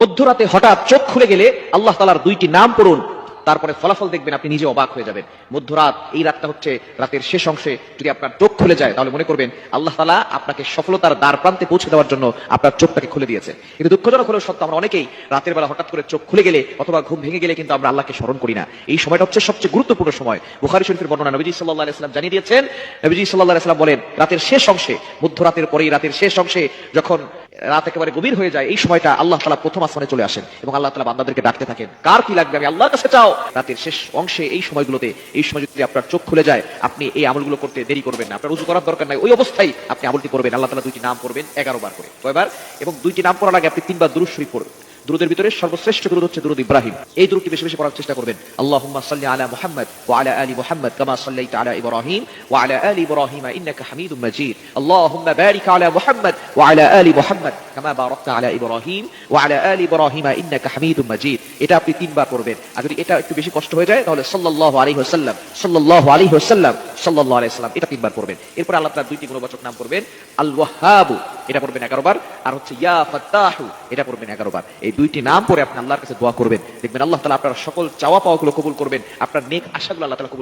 মধ্যরাতে হঠাৎ চোখ খুলে গেলে আল্লাহ তাআলার দুইটি নাম পড়ুন, তারপরে ফলাফল দেখবেন আপনি নিজে অবাক হয়ে যাবেন। মধ্যরাত, এই রাতটা হচ্ছে রাতের শেষ অংশে যদি আপনার চোখ খুলে যায় তাহলে মনে করবেন আল্লাহ তাআলা আপনাকে সফলতার দ্বার প্রান্তে পৌঁছে দেওয়ার জন্য আপনার চোখটাকে খুলে দিয়েছে। কিন্তু দুঃখজনক হলেও সত্য, আমরা অনেকেই রাতের বেলা হঠাৎ করে চোখ খুলে গেলে অথবা ঘুম ভেঙে গেলে কিন্তু আমরা আল্লাহকে স্মরণ করি না। এই সময়টা হচ্ছে সবচেয়ে গুরুত্বপূর্ণ সময়। বুখারী শরীফের বর্ণনা, নবীজি সাল্লাল্লাহু আলাইহি ওয়াসাল্লাম জানিয়ে দিয়েছেন, নবীজি সাল্লাল্লাহু আলাইহি ওয়াসাল্লাম বলেন, রাতের শেষ অংশে, মধ্যরাতের পরেই রাতের শেষ অংশে যখন রাত একেবারে গভীর হয়ে যায়, এই সময়টা আল্লাহ তাআলা প্রথম আসমানে চলে আসেন এবং আল্লাহ তাআলা বান্দাদেরকে ডাকতে থাকেন, কার কি লাগবে আমি আল্লাহর কাছে চাও। রাতের শেষ অংশে এই সময়গুলোতে, এই সময় যদি আপনার চোখ খুলে যায়, আপনি এই আমলগুলো করতে দেরি করবেন না। আপনার ওযু করার দরকার নাই, ওই অবস্থায় আপনি আমলটি করবেন। আল্লাহ তাআলা দুইটি নাম পড়বেন 11 বার করে, কয়বার? এবং দুইটি নাম পড়ার আগে আপনি 3 বার দুরূদ শরীফ পড়বেন। দুরুদের ভিতরে সর্বশ্রেষ্ঠ দুরুদ হচ্ছে দুরুদ ইব্রাহিম। এই দুরুদটি বেশি বেশি পড়ার চেষ্টা করবেন। আল্লাহুম্মা সাল্লি আলা মুহাম্মাদ ওয়া আলা আলি মুহাম্মাদ কামা সাল্লাইতা আলা ইব্রাহিম ওয়া আলা আলি ইব্রাহিম ইন্নাকা হামিদুম মাজিদ। আল্লাহুম্মা বারিক আলা মুহাম্মাদ ওয়া আলা আলি মুহাম্মাদ কামা বারাকতা আলা ইব্রাহিম ওয়া আলা আলি ইব্রাহিম ইন্নাকা হামিদুম মাজিদ। এটা আপনি 3 বার পড়বেন। আর যদি এটা একটু বেশি কষ্ট হয়ে যায় তাহলে সাল্লাল্লাহু আলাইহি ওয়াসাল্লাম, সাল্লাল্লাহু আলাইহি ওয়াসাল্লাম, সাল্লাল্লাহু আলাইহি ওয়াসাল্লাম, এটা 3 বার পড়বেন। এরপর আল্লাহ তাআলার দুইটি গুণবাচক নাম পড়বেন। আল ওয়াহ্হাব, এটা পড়বেন 11 বার, আর হচ্ছে ইয়া ফাত্তাহু, এটা পড়বেন 11 বার। এই দুইটি নাম পড়ে আপনি আল্লাহর কাছে দোয়া করবেন, দেখবেন আল্লাহ তাআলা আপনার সকল চাওয়া পাওয়াগুলো কবুল করবেন, আপনার নেক আশাগুলো আল্লাহ তাআলা কবুল